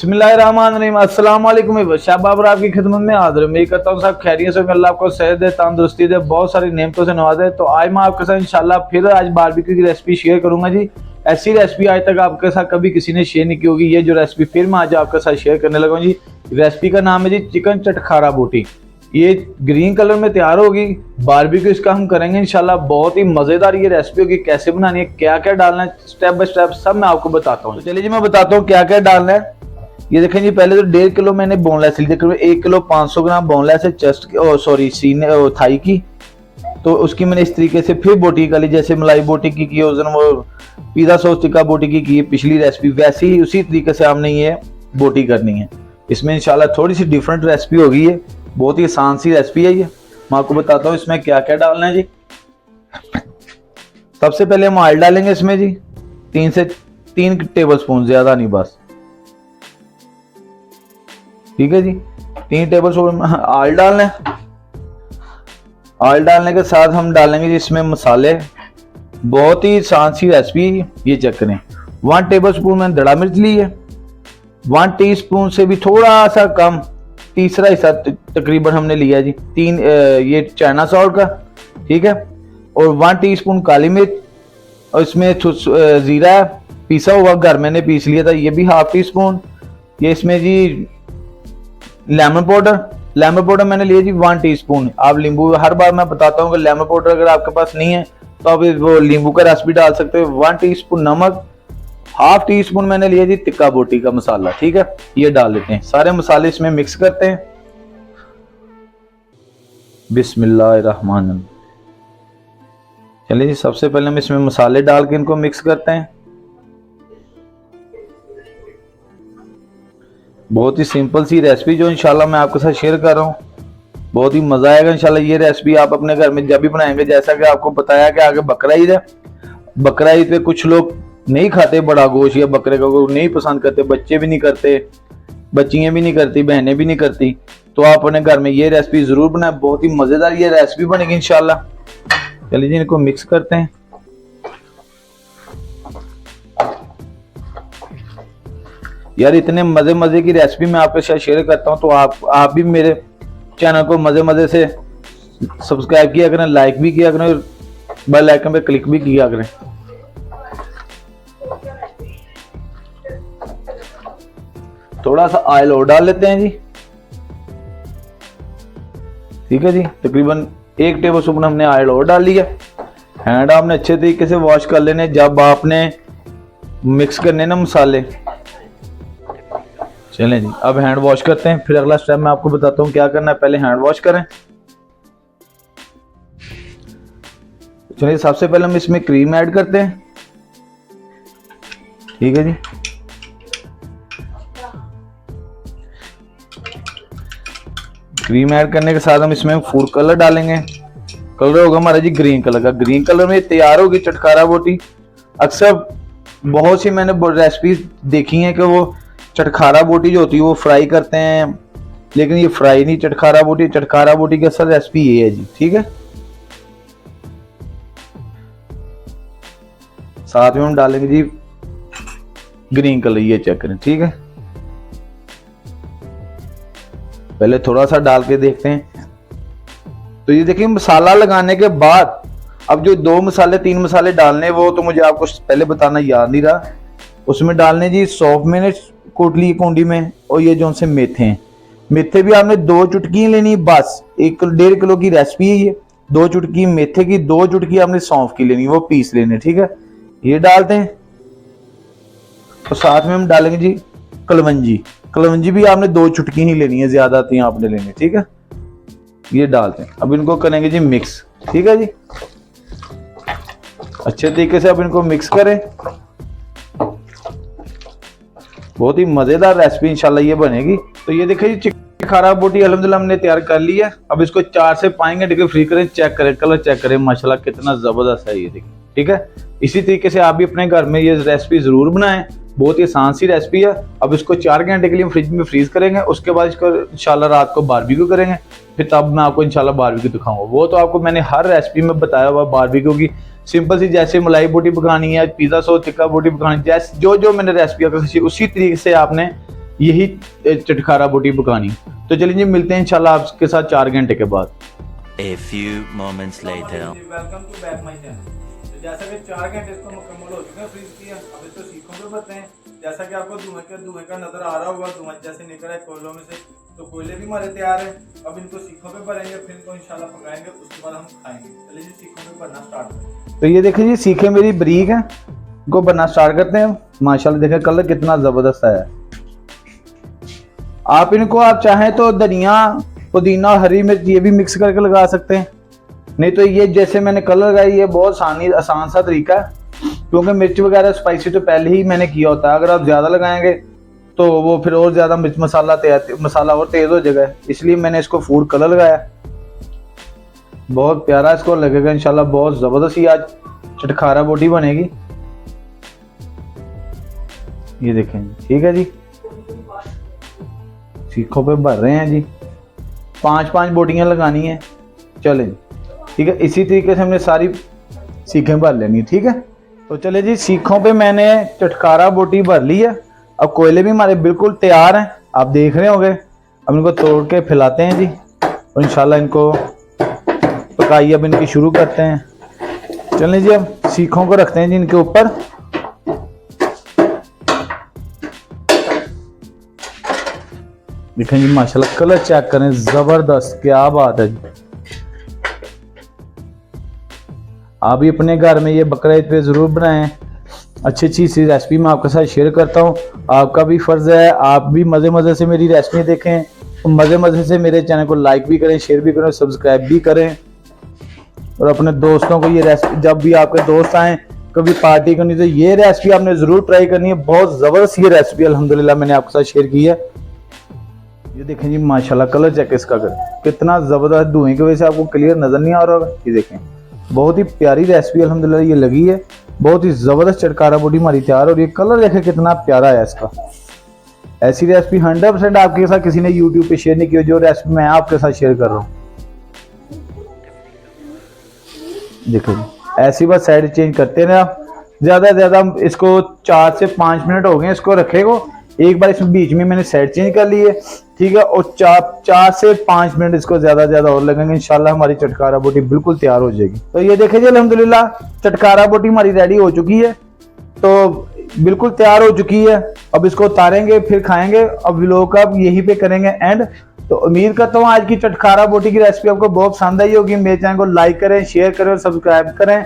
बिस्मिल्लाहिर्रहमानिर्रहीम। अस्सलाम वालेकुम। शाबाब आपकी खिदमत में हाजिर। मैं करता हूँ सब खैरियत से, अल्लाह आपको सेहत दे, तंदुरुस्ती दे, बहुत सारी नेमतों से नवाजे। तो आज मैं आपके साथ इंशाल्लाह फिर आज बारबेक्यू की रेसिपी शेयर करूंगा जी। ऐसी रेसिपी आज तक आपके साथ कभी किसी ने शेयर नहीं की होगी। ये जो रेसिपी फिर मैं आज आपके साथ शेयर करने लगा हूँ जी। रेसिपी का नाम है जी चिकन चटखारा बोटी। ये ग्रीन कलर में तैयार होगी। बारबेक्यू इसका हम करेंगे इंशाल्लाह। बहुत ही मजेदार ये रेसिपी होगी। कैसे बनानी है, क्या क्या डालना है, स्टेप बाय स्टेप सब मैं आपको बताता हूँ। चलिए जी मैं बताता हूँ क्या क्या डालना है। ये देखें जी, पहले तो 1.5 किलो मैंने बोनलेस ली। 1 किलो 500 ग्राम बोनलेस है चेस्ट की, सीने थाई की। तो उसकी मैंने इस तरीके से फिर बोटी कर ली, जैसे मलाई बोटी की उस दिन वो पिज़्ज़ा सॉस टिक्का बोटी की पिछली रेसिपी, वैसे ही उसी तरीके से हमने ये बोटी करनी है। इसमें इंशाल्लाह थोड़ी सी डिफरेंट रेसिपी होगी। ये बहुत ही आसान सी रेसिपी है। ये मैं आपको बताता हूँ इसमें क्या क्या डालना है जी। सबसे पहले हम ऑयल डालेंगे इसमें जी, 3 टेबल स्पून, ज्यादा नहीं बस, ठीक है जी। 3 टेबल स्पून ऑयल डालना है। ऑयल डालने के साथ हम डालेंगे जी इसमें मसाले। बहुत ही आसान सी रेसिपी, ये चेक करें। 1 टेबल स्पून मैंने दड़ा मिर्च ली है। 1 टीस्पून से भी थोड़ा सा कम, तीसरा हिस्सा तकरीबन हमने लिया जी। 3 ये चाइना सॉल्ट का, ठीक है। और 1 टीस्पून काली मिर्च, और इसमें जीरा पीसा हुआ घर मैंने पीस लिया था, ये भी ½ टीस्पून। ये इसमें जी लेमन पाउडर मैंने लिया जी 1 टीस्पून। आप नींबू, हर बार मैं बताता हूँ कि लेमन पाउडर अगर आपके पास नहीं है तो आप वो नींबू का रस भी डाल सकते हो। 1 टीस्पून नमक, ½ टीस्पून मैंने लिया जी टिक्का बोटी का मसाला, ठीक है। ये डाल देते हैं। सारे मसाले इसमें मिक्स करते हैं। बिस्मिल्लाहिर्रहमानिर्रहीम। चलिए जी, सबसे पहले हम इसमें मसाले डाल के इनको मिक्स करते हैं। बहुत ही सिंपल सी रेसिपी जो इंशाल्लाह मैं आपके साथ शेयर कर रहा हूँ। बहुत ही मजा आएगा इंशाल्लाह। ये रेसिपी आप अपने घर में जब भी बनाएंगे, जैसा कि आपको बताया कि आगे बकरा ईद है। बकरा ईद पे कुछ लोग नहीं खाते बड़ा गोश्त, या बकरे का नहीं पसंद करते, बच्चे भी नहीं करते, बच्चियां भी नहीं करती, बहनें भी नहीं करती। तो आप अपने घर में ये रेसिपी जरूर बनाए। बहुत ही मजेदार ये रेसिपी बनेगी इंशाल्लाह। चलिए जी, इनको मिक्स करते हैं। यार इतने मजे की रेसिपी मैं आपके साथ शेयर करता हूँ, तो आप भी मेरे चैनल को मजे से सब्सक्राइब किया करें, लाइक भी किया करें, बेल आइकन पे क्लिक भी किया करें। थोड़ा सा ऑयल और डाल लेते हैं जी, ठीक है जी। तकरीबन 1 टेबल स्पून हमने ऑयल और डाल लिया। हैंड आपने अच्छे तरीके से वॉश कर लेने जब आपने मिक्स करने ना मसाले। चलें जी, अब हैंड वॉश करते हैं। फिर अगला स्टेप मैं आपको बताता हूँ क्या करना है। पहले हैंड वॉश करें। चलिए, सबसे पहले हम इसमें क्रीम ऐड करते हैं, ठीक है जी। क्रीम ऐड करने के साथ हम इसमें फूड कलर डालेंगे। कलर होगा हमारा जी ग्रीन कलर का। ग्रीन कलर में तैयार होगी चटखारा बोटी। अक्सर बहुत सी मैंने रेसिपीज देखी हैं कि वो चटखारा बोटी जो होती है वो फ्राई करते हैं, लेकिन ये फ्राई नहीं चटखारा बोटी। चटखारा बोटी की असल रेसिपी ये है जी, ठीक है। साथ में हम डालेंगे जी ग्रीन कलर, ये चेक करें, ठीक है। पहले थोड़ा सा डाल के देखते हैं। तो ये देखिए, मसाला लगाने के बाद अब जो 2 मसाले 3 मसाले डालने, वो तो मुझे आपको पहले बताना याद नहीं रहा। उसमें डालने जी सौंफ मैंने कोटली कोंडी में, और ये जो से मेथे हैं। मेथे भी आपने 2 चुटकी लेनी बस। 1.5 किलो की रेसिपी है ये। 2 चुटकी मेथे की, 2 चुटकी आपने सौंफ की लेनी, वो पीस लेने, ठीक है। ये डालते हैं। तो साथ में हम डालेंगे जी कलवंजी भी आपने 2 चुटकी ही लेनी है, ज्यादा थी आपने लेनी, ठीक है। ये डालते हैं। अब इनको करेंगे जी मिक्स, ठीक है जी। अच्छे तरीके से अब इनको मिक्स करें। बहुत ही मजेदार रेसिपी इंशाल्लाह ये बनेगी। तो ये देखिए जी, चटखारा बोटी अल्हम्दुलिल्लाह हमने तैयार कर ली है। अब इसको 4 से 5 घंटे के फ्री करें। चेक करें, कलर चेक करें, माशाल्लाह कितना जबरदस्त है ये, देखिए, ठीक है। इसी तरीके से आप भी अपने घर में ये रेसिपी जरूर बनाएं। बहुत ही आसान सी रेसिपी है। अब इसको 4 घंटे के लिए फ्रिज में फ्रीज करेंगे। उसके बाद इसको इंशाल्लाह रात को बारबेक्यू करेंगे। फिर तब मैं आपको इंशाल्लाह बारबेक्यू दिखाऊंगा। वो तो आपको मैंने हर रेसिपी में बताया हुआ बारबेक्यू की। सिंपल सी, जैसे मलाई बोटी पकानी है, पिज़्ज़ा सॉस टिक्का बोटी पकानी, जैसे जो मैंने रेसिपी उसी तरीके से आपने यही चटखारा बोटी पकानी। तो चलिए जी मिलते हैं इंशाल्लाह आपके साथ 4 घंटे के बाद। A few moments later. Welcome to back my channel. तो जैसा कि 4 घंटे इसको मुकम्मल हो चुके हैं फ्रीज किया, अब इसको सीखों पे भरते हैं। जैसा कि आपको धुएं का नजर आ रहा होगा, धुआं जैसे निकल रहा है कोयलों में से, तो कोयले भी हमारे तैयार है। अब इनको सीखों पे भरेंगे, फिर इनको इंशाल्लाह पकाएंगे, उसके बाद हम खाएंगे। चलिए जी सीखों पे भरना स्टार्ट करें। तो ये देखिए जी सीखें मेरी बरीक है, इनको भरना स्टार्ट करते हैं। माशाल्लाह देखें कलर कितना जबरदस्त है। आप इनको आप चाहें तो धनिया, पुदीना, हरी मिर्च ये भी मिक्स करके लगा सकते हैं, नहीं तो ये जैसे मैंने कलर लगाई, ये बहुत आसान सा तरीका है, क्योंकि मिर्च वगैरह स्पाइसी तो पहले ही मैंने किया होता है। अगर आप ज़्यादा लगाएंगे तो वो फिर और ज़्यादा मिर्च मसाला और तेज़ हो जाएगा, इसलिए मैंने इसको फूड कलर लगाया। बहुत प्यारा इसको लगेगा इंशाल्लाह, बहुत ज़बरदस्त ही आज चटखारा बोटी बनेगी। ये देखें ठीक है जी, सीखों पे भर रहे हैं जी, 5-5 बोटियां लगानी है। चलें ठीक है, इसी तरीके से हमने सारी सीखें भर लेनी है। ठीक है, तो चले जी सीखों पे मैंने चटखारा बोटी भर ली है। अब कोयले भी हमारे बिल्कुल तैयार हैं, आप देख रहे होंगे। अब इनको तोड़ के फैलाते हैं जी, और इंशाल्लाह इनको पकाइए अब इनकी शुरू करते हैं। चलें जी अब सीखों को रखते हैं जी इनके ऊपर। देखें जी माशाल्लाह कलर चेक करें, जबरदस्त, क्या बात है जी। आप भी अपने घर में ये बकरा ईद पे जरूर बनाएं। अच्छी सी रेसिपी मैं आपके साथ शेयर करता हूँ, आपका भी फर्ज है आप भी मजे से मेरी रेसिपी देखें, मजे से मेरे चैनल को लाइक भी करें, शेयर भी करें, सब्सक्राइब भी करें। और अपने दोस्तों को ये रेसिपी, जब भी आपके दोस्त आए कभी पार्टी करनी, तो ये रेसिपी आपने जरूर ट्राई करनी है। बहुत जबरदस्त ये रेसिपी अल्हम्दुलिल्लाह मैंने आपके साथ शेयर की है। ये देखें जी माशाल्लाह कलर चेक इसका कितना जबरदस्त, धुएं की वजह से आपको क्लियर नजर नहीं आ रहा होगा। ये देखें बहुत ही प्यारी रेसिपी अल्हम्दुलिल्लाह ये लगी है, बहुत ही जबरदस्त चटखारा बोटी हमारी तैयार। और ये कलर देखें कितना प्यारा है इसका। ऐसी रेसिपी 100% आपके साथ किसी ने YouTube पे शेयर नहीं की, जो रेसिपी मैं आपके साथ शेयर कर रहा हूँ। देखो ऐसी बात साइड चेंज करते रहे आप, ज्यादा से ज्यादा इसको 4 से 5 मिनट हो गए इसको रखे को। एक बार इसमें बीच में मैंने साइड चेंज कर ली है, ठीक है। और 4 से 5 मिनट इसको ज्यादा और लगेंगे, इंशाल्लाह हमारी चटखारा बोटी बिल्कुल तैयार हो जाएगी। तो ये देखे जी अल्हम्दुलिल्लाह चटखारा बोटी हमारी रेडी हो चुकी है, तो बिल्कुल तैयार हो चुकी है। अब इसको उतारेंगे फिर खाएंगे। अब व्लॉग का यहीं पे करेंगे एंड। तो उम्मीद करता हूँ आज की चटखारा बोटी की रेसिपी आपको बहुत पसंद आई होगी। मेरे चैनल को लाइक करें, शेयर करें और सब्सक्राइब करें,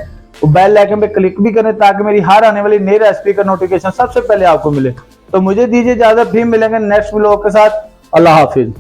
और बेल आइकन पे क्लिक भी करें, ताकि मेरी हर आने वाली नई रेसिपी का नोटिफिकेशन सबसे पहले आपको मिले। तो मुझे दीजिए इजाजत, फिर मिलेंगे नेक्स्ट व्लॉग के साथ। अल्लाह हाफिज।